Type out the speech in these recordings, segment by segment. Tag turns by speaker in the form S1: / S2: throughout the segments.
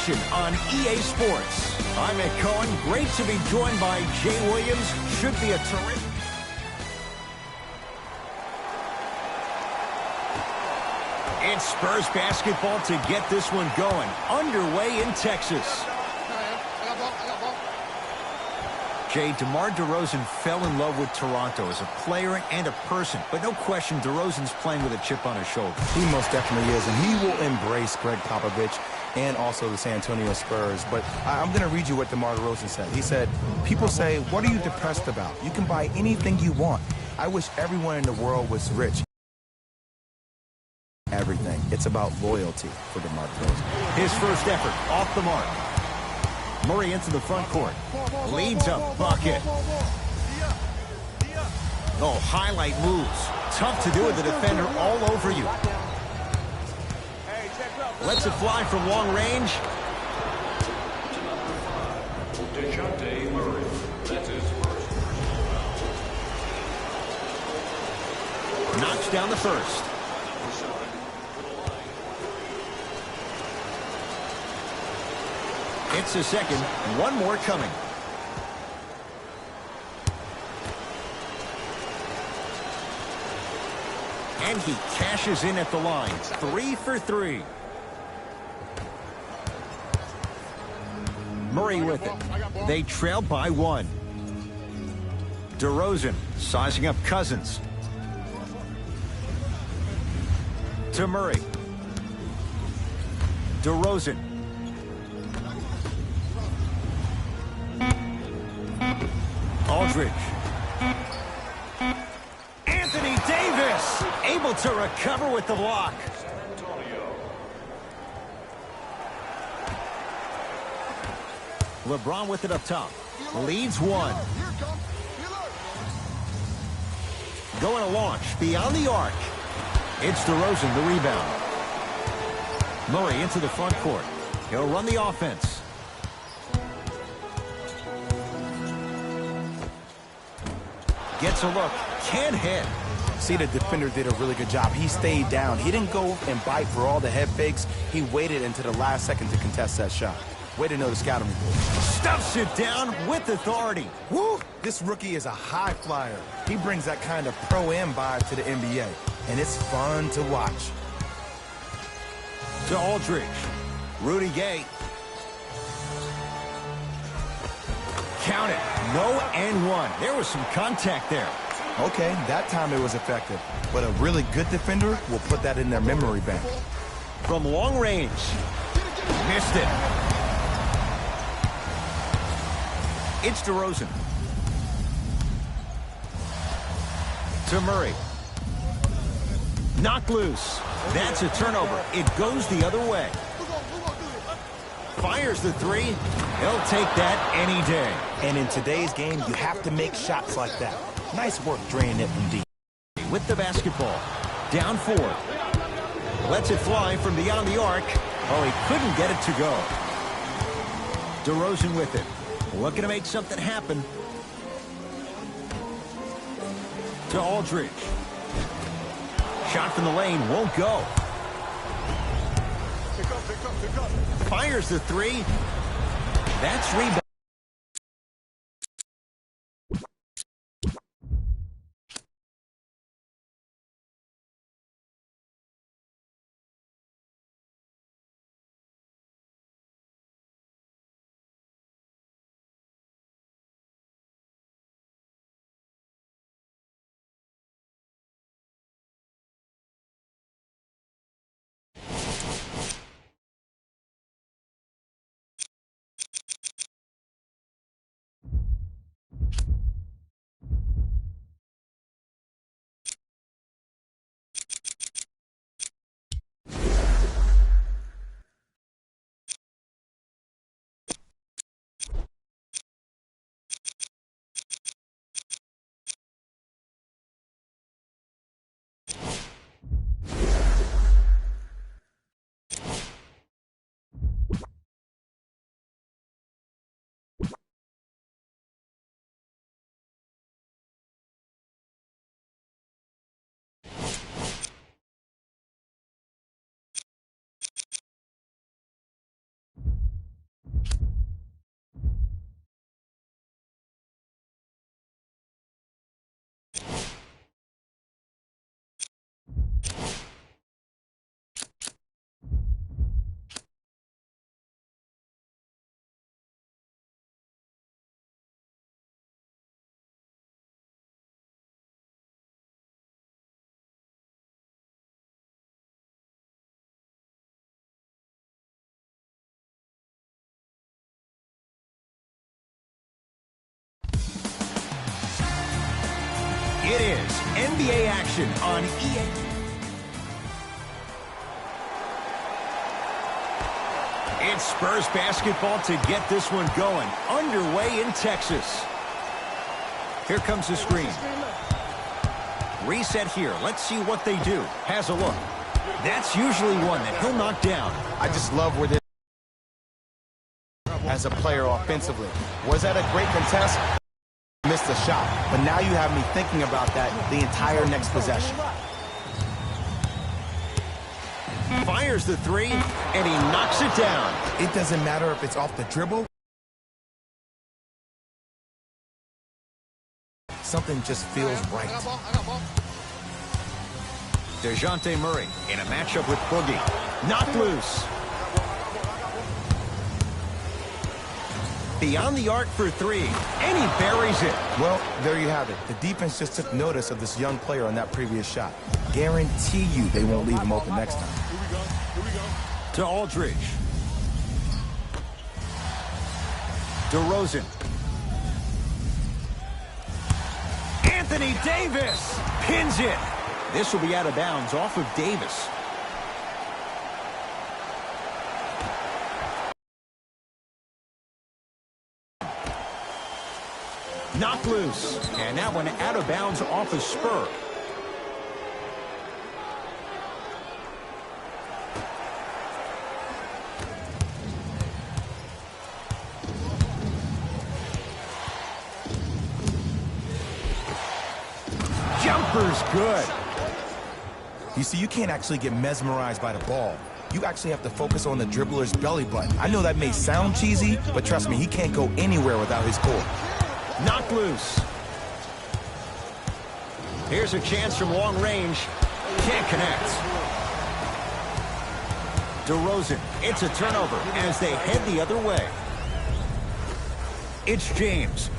S1: action on EA Sports. I'm Mick Cohen. Great to be joined by Jay Williams. Should be a terrific... It's Spurs basketball to get this one going. Underway in Texas. Jay, DeMar DeRozan fell in love with Toronto as a player and a person. But no question, DeRozan's playing with a chip on his shoulder.
S2: He most definitely is, and he will embrace Greg Popovich and also the San Antonio Spurs. But I'm going to read you what DeMar DeRozan said. He said, people say, what are you depressed about? You can buy anything you want. I wish everyone in the world was rich. Everything. It's about loyalty for DeMar DeRozan.
S1: His first effort off the mark. Murray into the front court. Leads a bucket. Oh, highlight moves. Tough to do with the defender all over you. Lets it fly from long range. Knocks down the first. It's the second. One more coming. And he cashes in at the line. 3 for 3. Murray with it. They trail by 1. DeRozan sizing up Cousins. To Murray. DeRozan. Aldridge. Anthony Davis able to recover with the block. LeBron with it up top. Leads 1. Going to launch beyond the arc. It's DeRozan, the rebound. Murray into the front court. He'll run the offense. Gets a look. Can't hit.
S2: See, the defender did a really good job. He stayed down. He didn't go and bite for all the head fakes. He waited until the last second to contest that shot. Way to know the scouting report.
S1: Stuffs it down with authority.
S2: Woo! This rookie is a high flyer. He brings that kind of pro-am vibe to the NBA, and it's fun to watch.
S1: To Aldridge. Rudy Gay. Count it. No and 1. There was some contact there.
S2: Okay, that time it was effective. But a really good defender will put that in their memory bank.
S1: From long range. Missed it. It's DeRozan. To Murray. Knocked loose. That's a turnover. It goes the other way. Fires the 3. He'll take that any day.
S2: And in today's game, you have to make shots like that. Nice work draining it from deep.
S1: With the basketball. Down 4. Lets it fly from beyond the arc. Oh, he couldn't get it to go. DeRozan with it. Looking to make something happen. To Aldridge. Shot from the lane. Won't go. Fires the 3. That's rebound. It is NBA action on EA. It's Spurs basketball to get this one going. Underway in Texas. Here comes the screen. Reset here. Let's see what they do. Has a look. That's usually one that he'll knock down.
S2: I just love where this as a player offensively. Was that a great contest? Missed a shot, but now you have me thinking about that the entire next possession.
S1: Fires the three, and he knocks it down.
S2: It doesn't matter if it's off the dribble. Something just feels right.
S1: DeJounte Murray in a matchup with Boogie. Knocked loose. Beyond the arc for three, and he buries it.
S2: Well, there you have it. The defense just took notice of this young player on that previous shot. Guarantee you they won't leave him open next time.
S1: To Aldridge. DeRozan. Anthony Davis pins it. This will be out of bounds off of Davis. Knocked loose. And that one out of bounds off of Spur. Jumper's good.
S2: You see, you can't actually get mesmerized by the ball. You actually have to focus on the dribbler's belly button. I know that may sound cheesy, but trust me, he can't go anywhere without his core.
S1: Knocked loose. Here's a chance from long range. Can't connect. DeRozan, it's a turnover as they head the other way. It's James.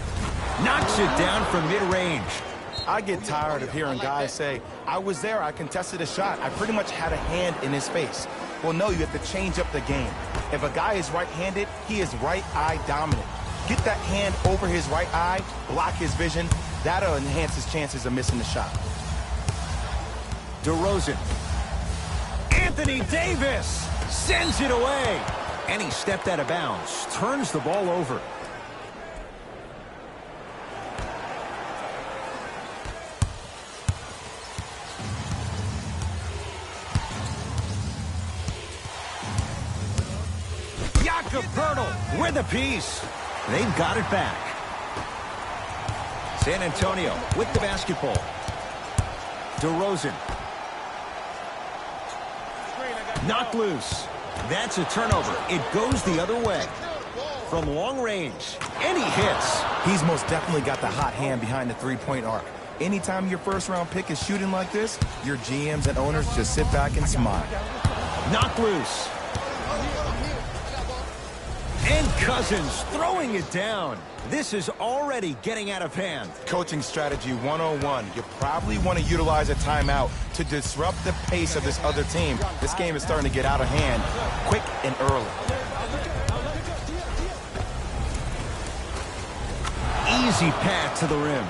S1: Knocks it down from mid-range.
S2: I get tired of hearing guys say, I was there, I contested a shot, I pretty much had a hand in his face. Well, no, you have to change up the game. If a guy is right-handed, he is right eye dominant. Get that hand over his right eye, block his vision. That'll enhance his chances of missing the shot.
S1: DeRozan. Anthony Davis sends it away. And he stepped out of bounds. Turns the ball over. Pirtle with a piece. They've got it back. San Antonio with the basketball. DeRozan. Knocked loose. That's a turnover. It goes the other way. From long range. And he hits.
S2: He's most definitely got the hot hand behind the three-point arc. Anytime your first-round pick is shooting like this, your GMs and owners just sit back and smile.
S1: Knocked loose. And Cousins throwing it down. This is already getting out of hand.
S2: Coaching strategy 101. You probably want to utilize a timeout to disrupt the pace of this other team. This game is starting to get out of hand quick and early.
S1: Easy path to the rim.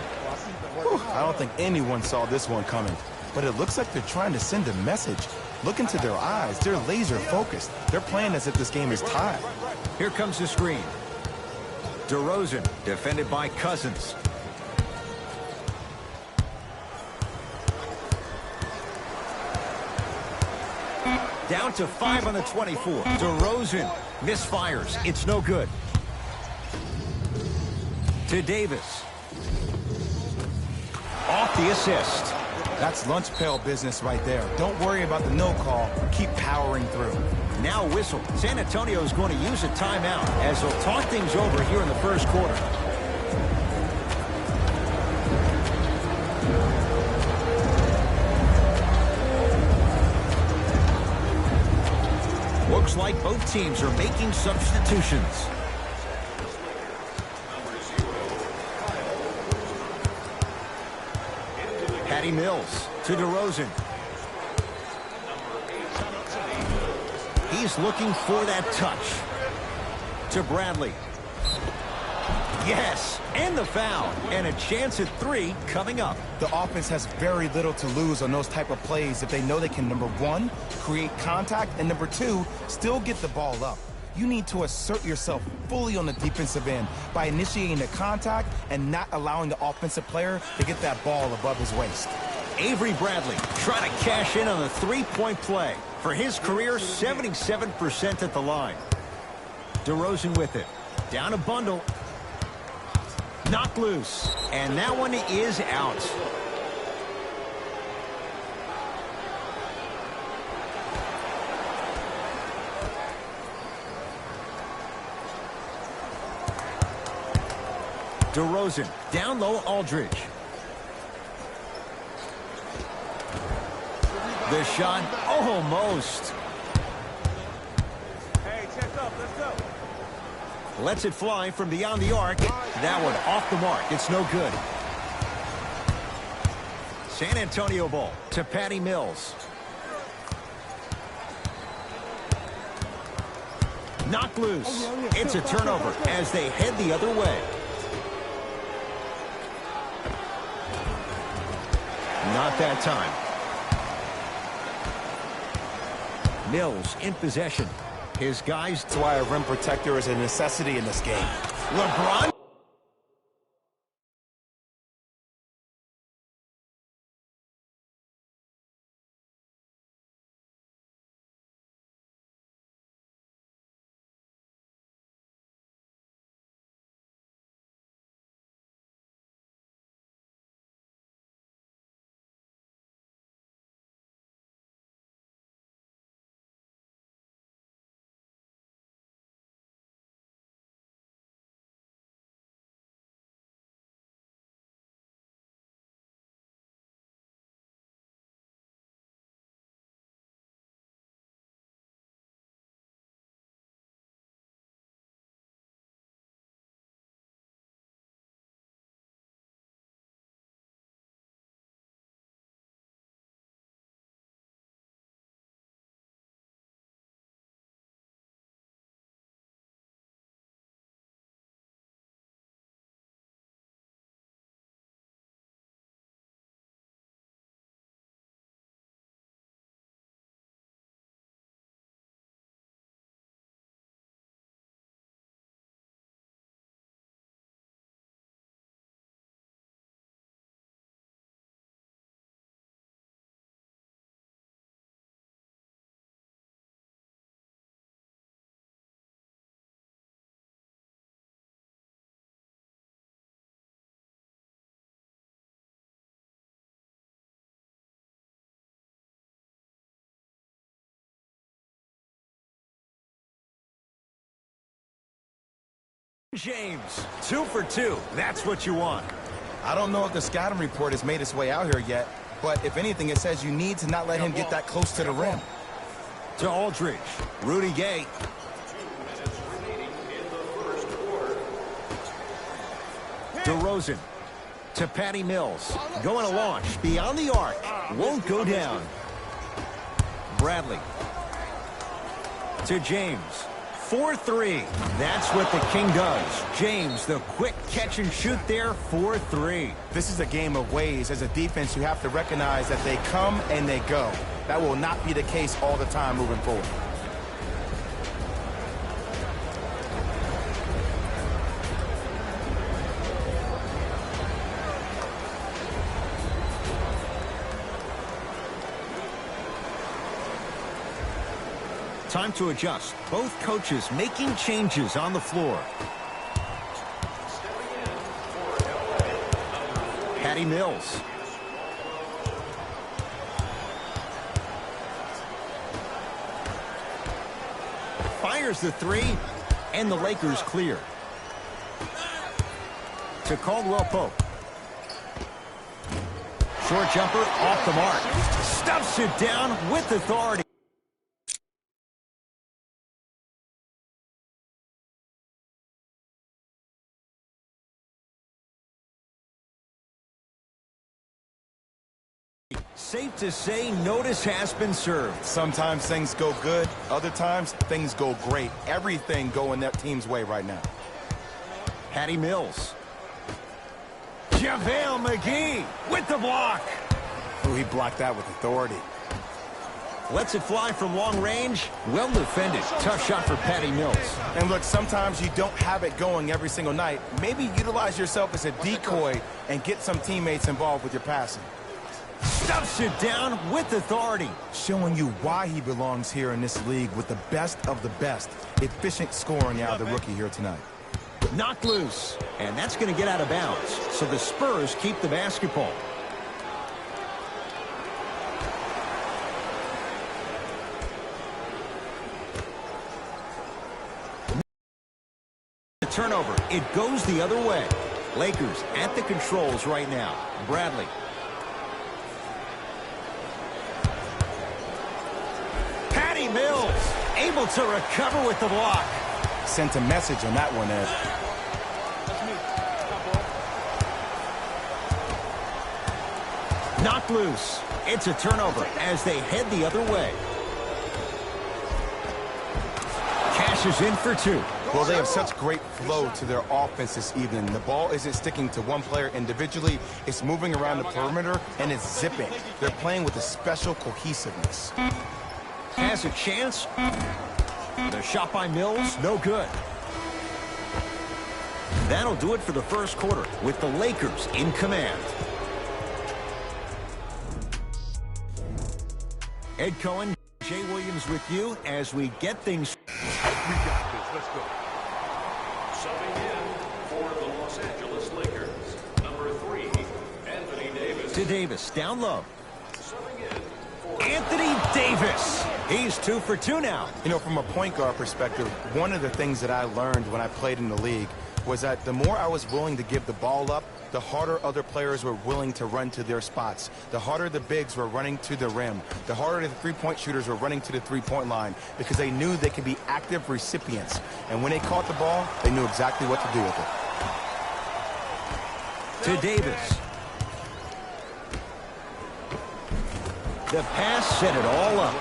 S2: Whew, I don't think anyone saw this one coming. But it looks like they're trying to send a message. Look into their eyes. They're laser focused. They're playing as if this game is tied.
S1: Here comes the screen. DeRozan, defended by Cousins. Down to 5 on the 24. DeRozan misfires. It's no good. To Davis. Off the assist.
S2: That's lunch pail business right there. Don't worry about the no call. Keep powering through.
S1: Now a whistle. San Antonio is going to use a timeout as they'll talk things over here in the first quarter. Looks like both teams are making substitutions. Patty Mills to DeRozan. He's looking for that touch. To Bradley. Yes, and the foul. And a chance at 3 coming up.
S2: The offense has very little to lose on those type of plays if they know they can, number 1, create contact, and number 2, still get the ball up. You need to assert yourself fully on the defensive end by initiating the contact and not allowing the offensive player to get that ball above his waist.
S1: Avery Bradley trying to cash in on the three-point play. For his career, 77% at the line. DeRozan with it. Down a bundle. Knocked loose. And that one is out. DeRozan, down low, Aldridge. The shot, almost.
S3: Hey, check up, let's go.
S1: Lets it fly from beyond the arc. That one off the mark, it's no good. San Antonio ball to Patty Mills. Knocked loose. It's a turnover as they head the other way. Not that time. Mills in possession. His guys.
S2: That's why a rim protector is a necessity in this game.
S1: LeBron. James, 2 for 2. That's what you want.
S2: I don't know if the scouting report has made its way out here yet, but if anything, it says you need to not let him get that close to the rim.
S1: To Aldridge. Rudy Gay. DeRozan. To Patty Mills. Going to launch. Beyond the arc. Won't go down. Bradley. To James. 4-3. That's what the King does. James, the quick catch and shoot there, 4-3.
S2: This is a game of ways. As a defense, you have to recognize that they come and they go. That will not be the case all the time moving forward.
S1: Time to adjust. Both coaches making changes on the floor. Patty Mills. Fires the three, and the Lakers clear. To Caldwell Pope. Short jumper off the mark. Stuffs it down with authority. Safe to say, notice has been served.
S2: Sometimes things go good, other times things go great. Everything going that team's way right now.
S1: Patty Mills. JaVale McGee with the block.
S2: Oh, he blocked that with authority.
S1: Lets it fly from long range. Well defended. Tough shot for Patty Mills.
S2: And look, sometimes you don't have it going every single night. Maybe utilize yourself as a decoy and get some teammates involved with your passing.
S1: Stuffs it down with authority.
S2: Showing you why he belongs here in this league with the best of the best. Efficient scoring out of the rookie here tonight.
S1: Knocked loose. And that's going to get out of bounds. So the Spurs keep the basketball. The turnover. It goes the other way. Lakers at the controls right now. Bradley. Mills able to recover with the block.
S2: Sent a message on that one, Ed.
S1: Knocked loose. It's a turnover as they head the other way. Cashes in for two.
S2: Well, they have such great flow to their offense this evening. The ball isn't sticking to one player individually. It's moving around the perimeter, and it's zipping. They're playing with a special cohesiveness.
S1: Has a chance. The shot by Mills, no good. That'll do it for the first quarter with the Lakers in command. Ed Cohen, Jay Williams with you as we get things.
S3: We got this. Let's go. Subbing in for the Los Angeles Lakers, number 3, Anthony Davis.
S1: To Davis, down low.
S3: Subbing in for
S1: Anthony Davis. He's 2 for 2 now.
S2: You know, from a point guard perspective, one of the things that I learned when I played in the league was that the more I was willing to give the ball up, the harder other players were willing to run to their spots. The harder the bigs were running to the rim. The harder the three-point shooters were running to the three-point line because they knew they could be active recipients. And when they caught the ball, they knew exactly what to do with it.
S1: To Davis. The pass set it all up.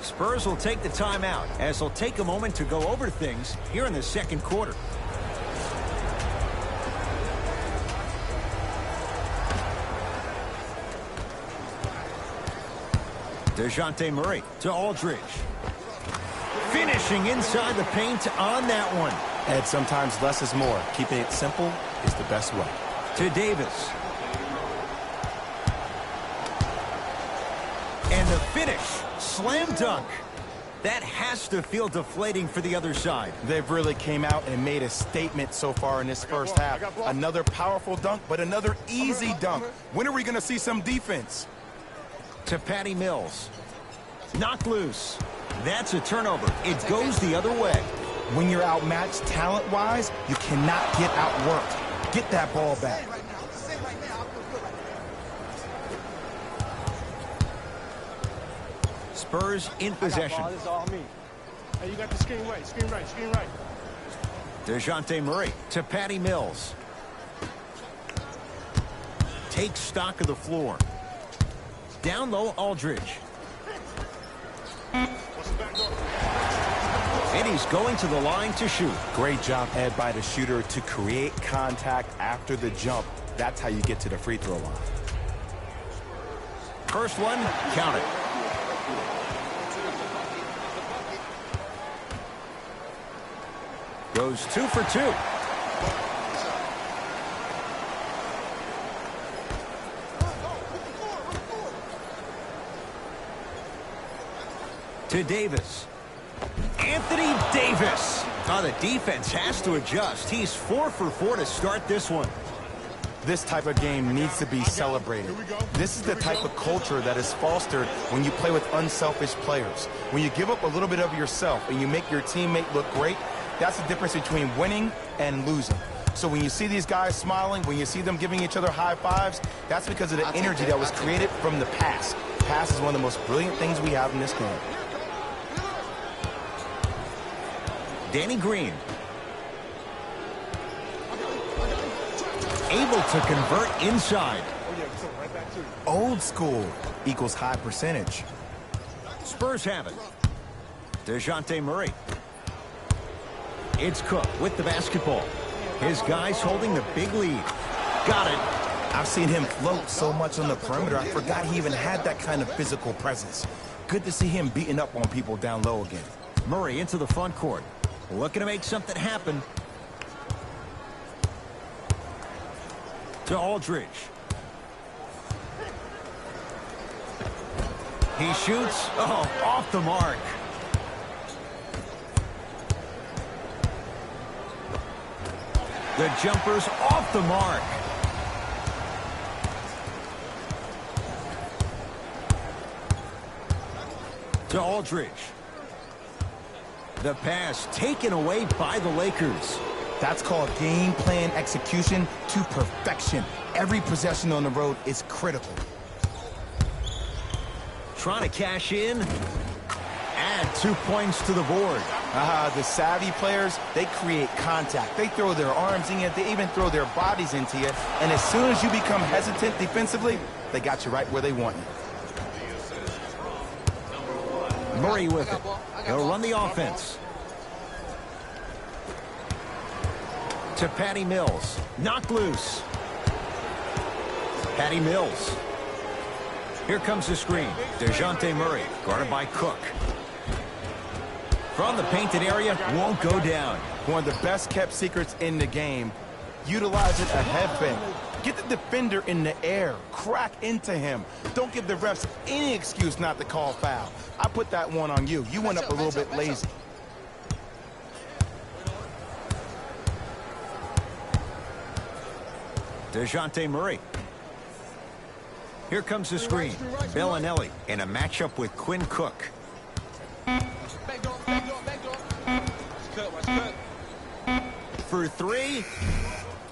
S1: Spurs will take the timeout as they'll take a moment to go over things here in the second quarter. DeJounte Murray to Aldridge. Finishing inside the paint on that one.
S2: And sometimes less is more. Keeping it simple is the best way.
S1: To Davis. And the finish. Slam dunk. That has to feel deflating for the other side.
S2: They've really came out and made a statement so far in this first half. Another powerful dunk, but another easy dunk. When are we going to see some defense?
S1: To Patty Mills. Knocked loose. That's a turnover. It goes the other way.
S2: When you're outmatched talent-wise, you cannot get outworked. Get that ball back.
S1: Spurs in possession.
S4: This is all me. Hey, you got the screen right, screen right, screen right.
S1: DeJounte Murray to Patty Mills. Takes stock of the floor. Down low, Aldridge. And he's going to the line to shoot.
S2: Great job, Ed, by the shooter to create contact after the jump. That's how you get to the free throw line.
S1: First one, count it. Goes 2 for 2. To Davis. Anthony Davis. Oh, the defense has to adjust. He's 4 for 4 to start this one.
S2: This type of game needs to be celebrated. This is the type of culture that is fostered when you play with unselfish players. When you give up a little bit of yourself and you make your teammate look great, that's the difference between winning and losing. So when you see these guys smiling, when you see them giving each other high fives, that's because of the energy that was created from the pass. Pass is one of the most brilliant things we have in this game.
S1: Danny Green. Able to convert inside.
S2: Old school equals high percentage.
S1: Spurs have it. DeJounte Murray. It's Cook with the basketball. His guys holding the big lead. Got it.
S2: I've seen him float so much on the perimeter, I forgot he even had that kind of physical presence. Good to see him beating up on people down low again.
S1: Murray into the front court. Looking to make something happen. To Aldridge. He shoots. Oh, off the mark. The jumper's off the mark. To Aldridge. The pass taken away by the Lakers.
S2: That's called game plan execution to perfection. Every possession on the road is critical.
S1: Trying to cash in. Add 2 points to the board.
S2: The savvy players, they create contact. They throw their arms in you. They even throw their bodies into you. And as soon as you become hesitant defensively, they got you right where they want you.
S1: Murray with it. He'll run the offense. To Patty Mills. Knocked loose. Patty Mills. Here comes the screen. DeJounte Murray, guarded by Cook. From the painted area, won't go down.
S2: One of the best kept secrets in the game. Utilizing a head fake. Get the defender in the air. Crack into him. Don't give the refs any excuse not to call foul. I put that one on you. You went up a little bit lazy.
S1: DeJounte Murray. Here comes the screen. Bellinelli in a matchup with Quinn Cook. For three.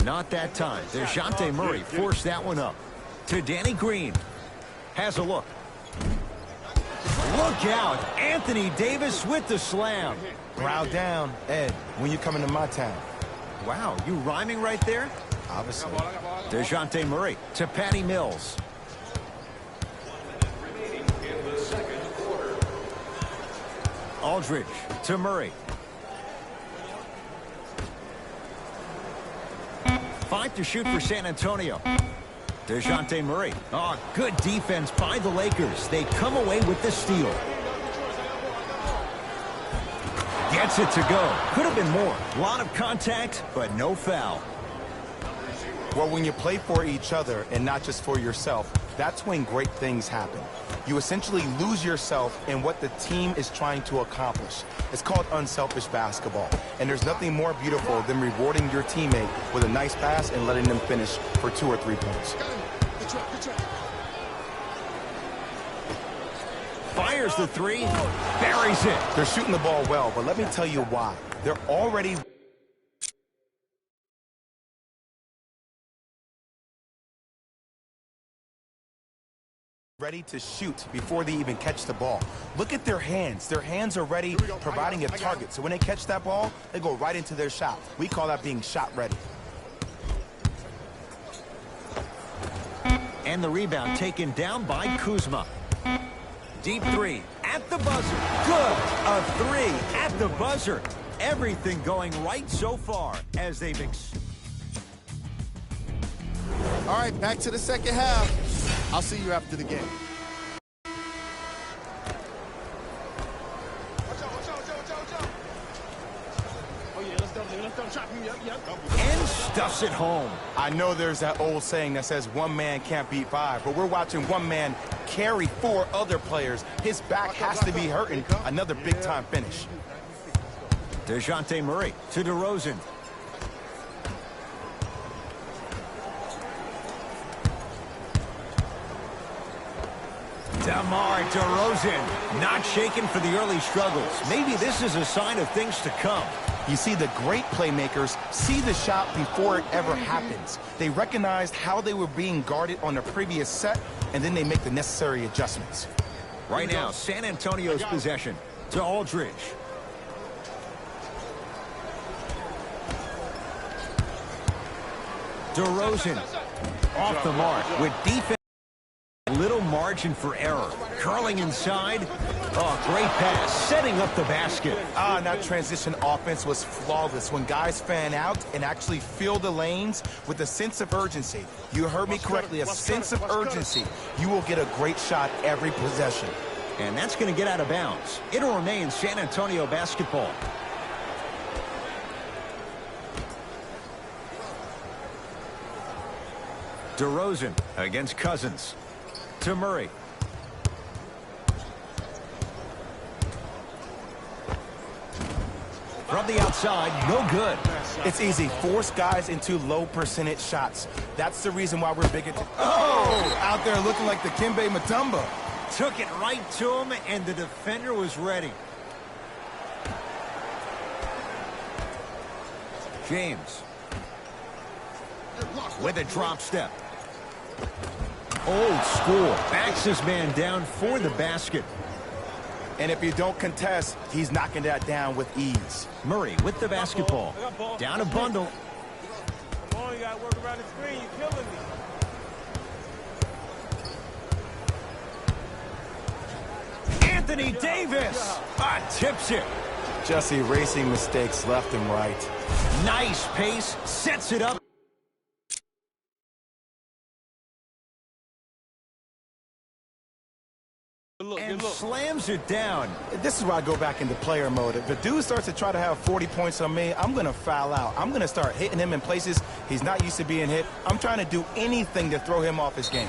S1: Not that time. DeJounte Murray forced that one up. To Danny Green. Has a look. Look out. Anthony Davis with the slam.
S2: Crowd down. Ed, when you come into my town.
S1: Wow, you rhyming right there?
S2: Obviously.
S1: DeJounte Murray to Patty Mills.
S3: Remaining in the second quarter.
S1: Aldridge to Murray. 5 to shoot for San Antonio. DeJounte Murray. Oh, good defense by the Lakers. They come away with the steal. Gets it to go. Could have been more. A lot of contact, but no foul.
S2: Well, when you play for each other and not just for yourself, that's when great things happen. You essentially lose yourself in what the team is trying to accomplish. It's called unselfish basketball. And there's nothing more beautiful than rewarding your teammate with a nice pass and letting them finish for 2 or 3 points.
S1: Fires the three, buries it.
S2: They're shooting the ball well, but let me tell you why. They're already ready to shoot before they even catch the ball. Look at their hands. Their hands are ready, providing a target. So when they catch that ball, they go right into their shot. We call that being shot ready.
S1: And the rebound taken down by Kuzma. Deep three at the buzzer. Good. A three at the buzzer. Everything going right so far as they've...
S5: All right, back to the second half. I'll see you after the game.
S1: And stuffs it home.
S2: I know there's that old saying that says one man can't beat 5, but we're watching one man carry 4 other players. His back has to be hurting. Another big-time finish.
S1: DeJounte Murray to DeRozan. DeMar DeRozan, not shaken for the early struggles. Maybe this is a sign of things to come.
S2: You see, the great playmakers see the shot before it ever happens. They recognized how they were being guarded on the previous set, and then they make the necessary adjustments.
S1: Right now, San Antonio's possession to Aldridge. DeRozan off the mark with defense. Little margin for error. Curling inside. Oh, great pass. Setting up the basket.
S2: That transition offense was flawless. When guys fan out and actually fill the lanes with a sense of urgency. You heard me correctly, a sense of urgency. You will get a great shot every possession.
S1: And that's going to get out of bounds. It'll remain San Antonio basketball. DeRozan against Cousins. To Murray. From the outside, no good.
S2: It's easy. Force guys into low percentage shots. That's the reason why we're big at... out there looking like the Kimbe Mutombo.
S1: Took it right to him, and the defender was ready. James. With a drop step. Old school. Backs his man down for the basket.
S2: And if you don't contest, he's knocking that down with ease.
S1: Murray with the basketball. Down a bundle.
S4: Come on, you got to work around the screen. You're killing me.
S1: Anthony Davis. Tips it.
S2: Just erasing mistakes left and right.
S1: Nice pace. Sets it up. And slams it down.
S2: This is where I go back into player mode. If the dude starts to try to have 40 points on me, I'm going to foul out. I'm going to start hitting him in places he's not used to being hit. I'm trying to do anything to throw him off his game.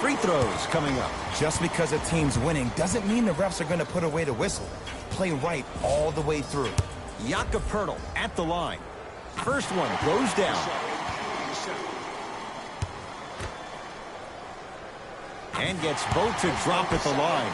S1: Free throws coming up.
S2: Just because a team's winning doesn't mean the refs are going to put away the whistle. Play right all the way through.
S1: Jakob Poeltl at the line. First one goes down. And gets both to drop at the line.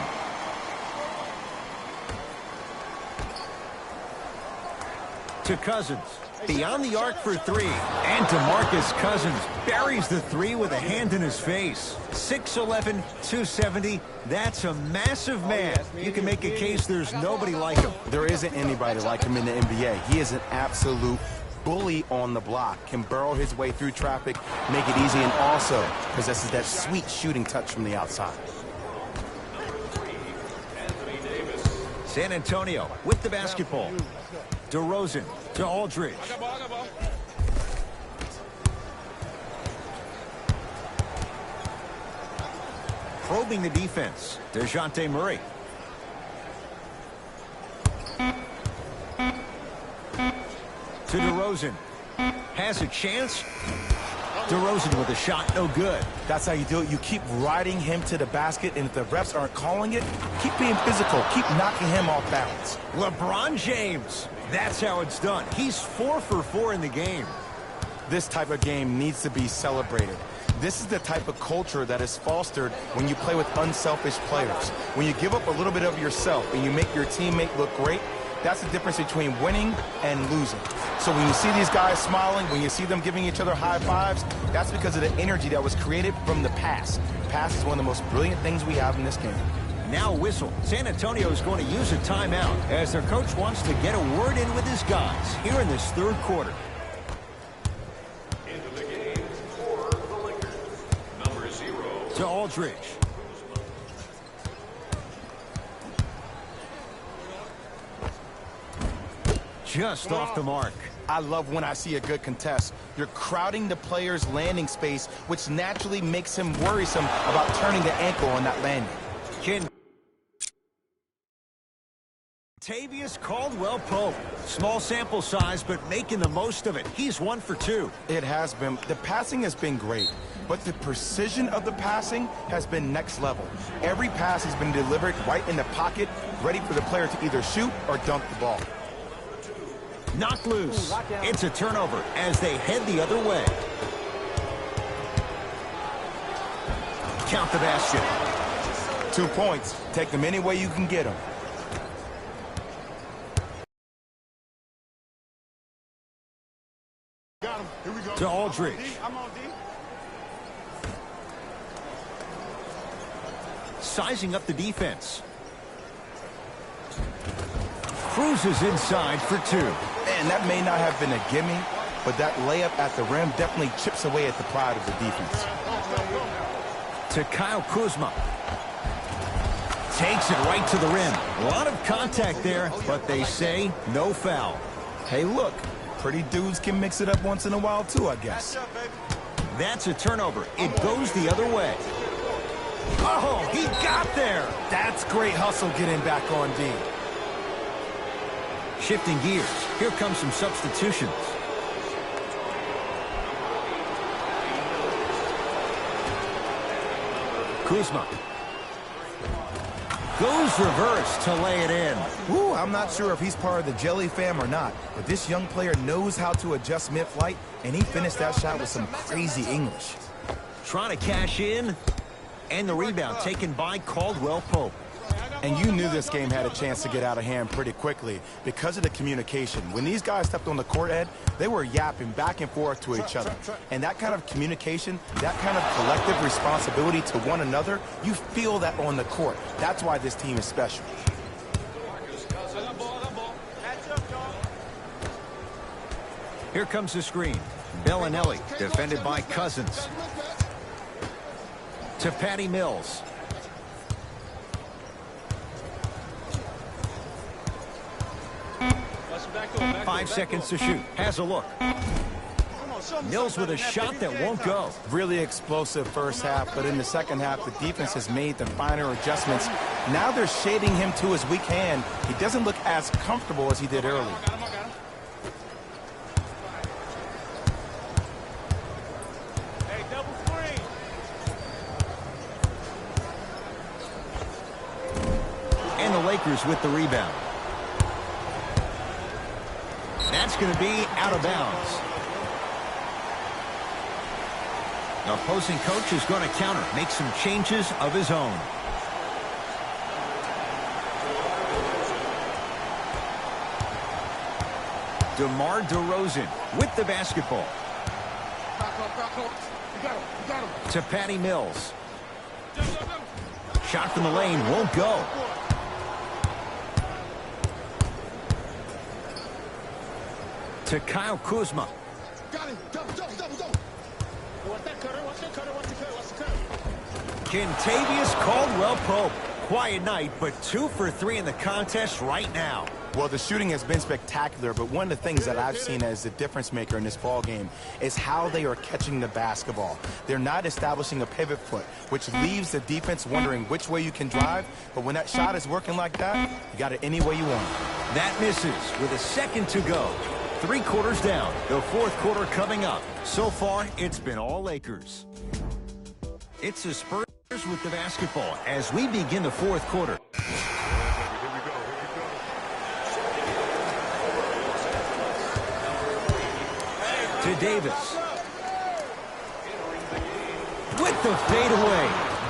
S1: To Cousins. Beyond the arc for three. And DeMarcus Cousins buries the three with a hand in his face. 6'11", 270. That's a massive man. You can make a case there's nobody like him.
S2: There isn't anybody like him in the NBA. He is an absolute bully on the block, can burrow his way through traffic, make it easy, and also possesses that sweet shooting touch from the outside.
S1: San Antonio with the basketball. DeRozan to Aldridge. Probing the defense. DeJounte Murray. To DeRozan. Has a chance. DeRozan with a shot, no good.
S2: That's how you do it. You keep riding him to the basket, and if the refs aren't calling it, keep being physical. Keep knocking him off balance.
S1: LeBron James. That's how it's done. He's 4 for 4 in the game.
S2: This type of game needs to be celebrated. This is the type of culture that is fostered when you play with unselfish players. When you give up a little bit of yourself and you make your teammate look great, that's the difference between winning and losing. So when you see these guys smiling, when you see them giving each other high fives, that's because of the energy that was created from the pass. Pass is one of the most brilliant things we have in this game.
S1: Now whistle. San Antonio is going to use a timeout as their coach wants to get a word in with his guys here in this third quarter.
S3: Into the game for the Lakers, number 0.
S1: To Aldridge. Just off the mark.
S2: I love when I see a good contest. You're crowding the player's landing space, which naturally makes him worrisome about turning the ankle on that landing.
S1: Tavius Caldwell-Pope. Small sample size, but making the most of it. He's 1 for 2.
S2: It has been. The passing has been great, but the precision of the passing has been next level. Every pass has been delivered right in the pocket, ready for the player to either shoot or dunk the ball.
S1: Knocked loose. It's a turnover as they head the other way. Count the basket.
S2: 2 points. Take them any way you can get them.
S4: Got him. Here we go.
S1: To Aldridge.
S4: I'm on D.
S1: Sizing up the defense. Cruises inside for 2.
S2: Man, that may not have been a gimme, but that layup at the rim definitely chips away at the pride of the defense.
S1: To Kyle Kuzma. Takes it right to the rim. A lot of contact there, but they say no foul.
S2: Hey, look, pretty dudes can mix it up once in a while too, I guess.
S1: That's a turnover. It goes the other way. Oh, he got there.
S2: That's great hustle getting back on D.
S1: Shifting gears. Here comes some substitutions. Kuzma. Goes reverse to lay it in.
S2: Woo, I'm not sure if he's part of the Jelly fam or not, but this young player knows how to adjust mid-flight, and he finished that shot with some crazy English.
S1: Trying to cash in, and the rebound taken by Caldwell Pope.
S2: And you knew this game had a chance to get out of hand pretty quickly because of the communication. When these guys stepped on the court, Ed, they were yapping back and forth to each other. And that kind of communication, that kind of collective responsibility to one another, you feel that on the court. That's why this team is special.
S1: Here comes the screen. Bellinelli, defended by Cousins. To Patty Mills. 5 seconds to shoot. Has a look. Mills with a shot that won't go.
S2: Really explosive first half, but in the second half, the defense has made the finer adjustments. Now they're shading him to his weak hand. He doesn't look as comfortable as he did earlier.
S1: And the Lakers with the rebound. That's going to be out of bounds. The opposing coach is going to counter, make some changes of his own. DeMar DeRozan with the basketball. To Patty Mills. Shot from the lane won't go. To Kyle Kuzma.
S4: Got him. Double. What's that cutter? What's the cutter?
S1: Kentavious Caldwell Pope. Quiet night, but 2 for 3 in the contest right now.
S2: Well, the shooting has been spectacular, but one of the things that I've seen as the difference maker in this ball game is how they are catching the basketball. They're not establishing a pivot foot, which leaves the defense wondering which way you can drive, but when that shot is working like that, you got it any way you want.
S1: That misses with a second to go. 3 quarters down. The fourth quarter coming up. So far, it's been all Lakers. It's the Spurs with the basketball as we begin the fourth quarter. To Davis. With the fadeaway.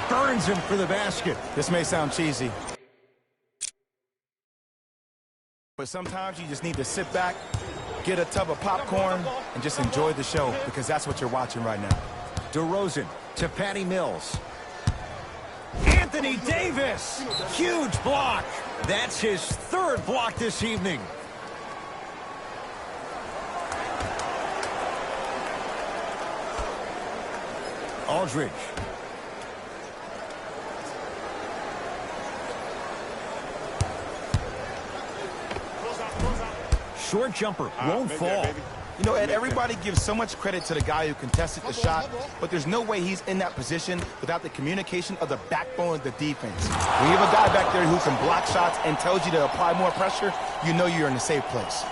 S1: Burns him for the basket.
S2: This may sound cheesy, but sometimes you just need to sit back, get a tub of popcorn, and just enjoy the show, because that's what you're watching right now.
S1: DeRozan to Patty Mills. Anthony Davis! Huge block. That's his 3rd block this evening. Aldridge. Short jumper won't fall.
S2: You know, Ed, everybody gives so much credit to the guy who contested the shot, but there's no way he's in that position without the communication of the backbone of the defense. When you have a guy back there who can block shots and tells you to apply more pressure, you know you're in a safe place.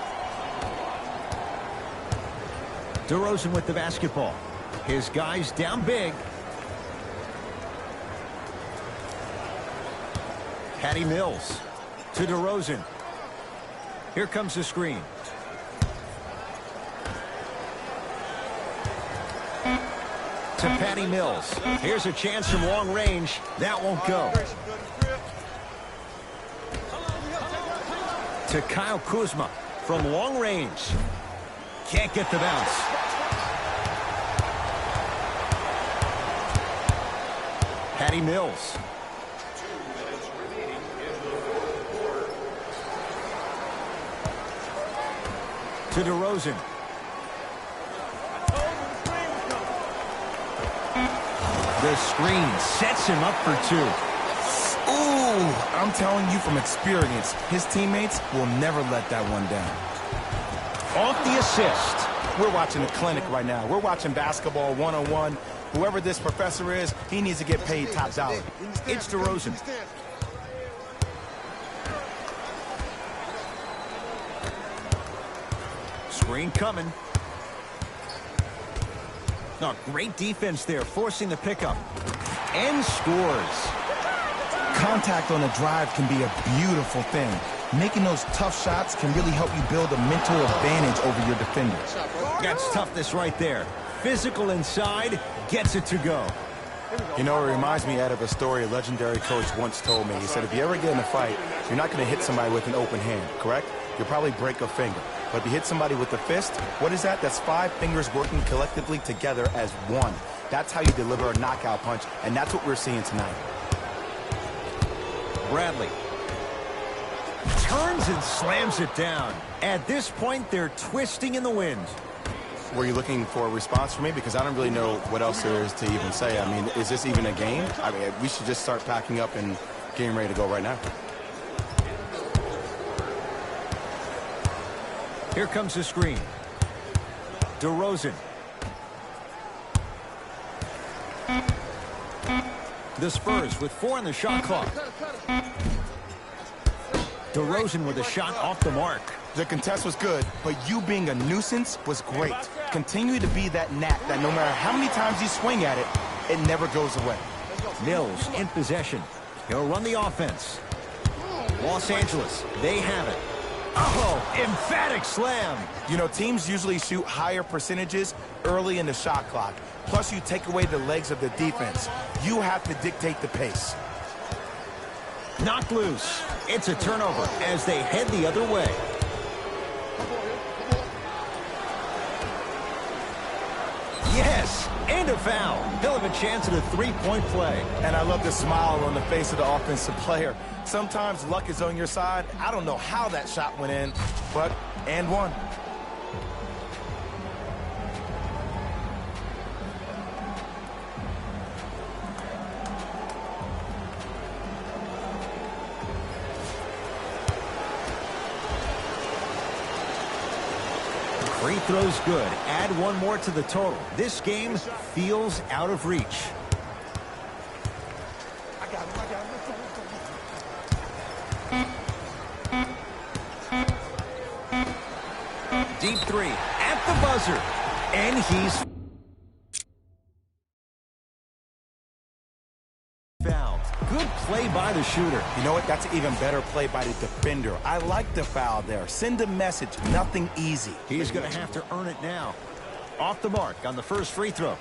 S1: DeRozan with the basketball. His guys down big. Patty Mills to DeRozan. Here comes the screen. To Patty Mills. Here's a chance from long range. That won't go. To Kyle Kuzma from long range. Can't get the bounce. Patty Mills.
S3: 2 minutes remaining in the fourth quarter.
S1: To DeRozan. The screen sets him up for 2.
S2: Ooh, I'm telling you from experience, his teammates will never let that one down.
S1: Off the assist.
S2: We're watching a clinic right now. We're watching basketball 101. Whoever this professor is, he needs to get paid top dollar.
S1: It's DeRozan. Screen coming. Oh, great defense there, forcing the pickup. And scores.
S2: Contact on a drive can be a beautiful thing. Making those tough shots can really help you build a mental advantage over your defender.
S1: That's toughness right there. Physical inside, gets it to go.
S2: You know, it reminds me, Ed, of a story a legendary coach once told me. He said, if you ever get in a fight, you're not going to hit somebody with an open hand, correct? You'll probably break a finger. But if you hit somebody with a fist, what is that? That's 5 fingers working collectively together as one. That's how you deliver a knockout punch, and that's what we're seeing tonight.
S1: Bradley turns and slams it down. At this point, they're twisting in the wind.
S2: Were you looking for a response from me? Because I don't really know what else there is to even say. I mean, is this even a game? I mean, we should just start packing up and getting ready to go right now.
S1: Here comes the screen. DeRozan. The Spurs with 4 on the shot clock. DeRozan with a shot off the mark.
S2: The contest was good, but you being a nuisance was great. Continue to be that gnat that no matter how many times you swing at it, it never goes away.
S1: Mills in possession. He'll run the offense. Los Angeles, they have it. Oh, emphatic slam.
S2: You know, teams usually shoot higher percentages early in the shot clock. Plus, you take away the legs of the defense. You have to dictate the pace.
S1: Knocked loose. It's a turnover as they head the other way. Yes, and a foul. He'll have a chance at a 3-point play.
S2: And I love the smile on the face of the offensive player. Sometimes luck is on your side. I don't know how that shot went in, but and one.
S1: Free throw's good. Add one more to the total. This game feels out of reach. Deep 3 at the buzzer. And he's fouled. Good play by the shooter.
S2: You know what? That's an even better play by the defender. I like the foul there. Send a message. Nothing easy.
S1: He's going to have to earn it now. Off the mark on the first free throw.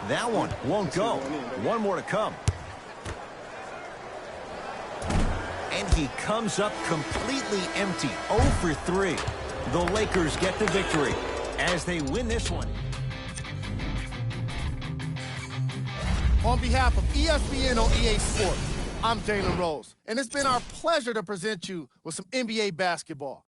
S1: That one won't go. One more to come. And he comes up completely empty. 0 for 3. The Lakers get the victory as they win this one.
S5: On behalf of ESPN on EA Sports, I'm Jalen Rose, and it's been our pleasure to present you with some NBA basketball.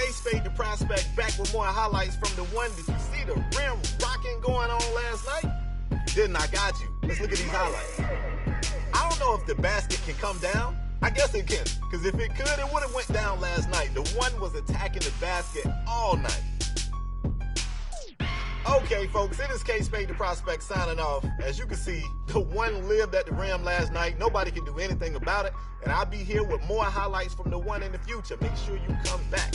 S6: K-Spade the prospect back with more highlights from the one. Did you see the rim rocking going on last night? Didn't I? Got you. Let's look at these highlights. I don't know if the basket can come down. I guess it can, because if it could, it would have went down last night. The one was attacking the basket all night. Okay, folks, it is K-Spade the prospect signing off. As you can see, the one lived at the rim last night. Nobody can do anything about it. And I'll be here with more highlights from the one in the future. Make sure you come back.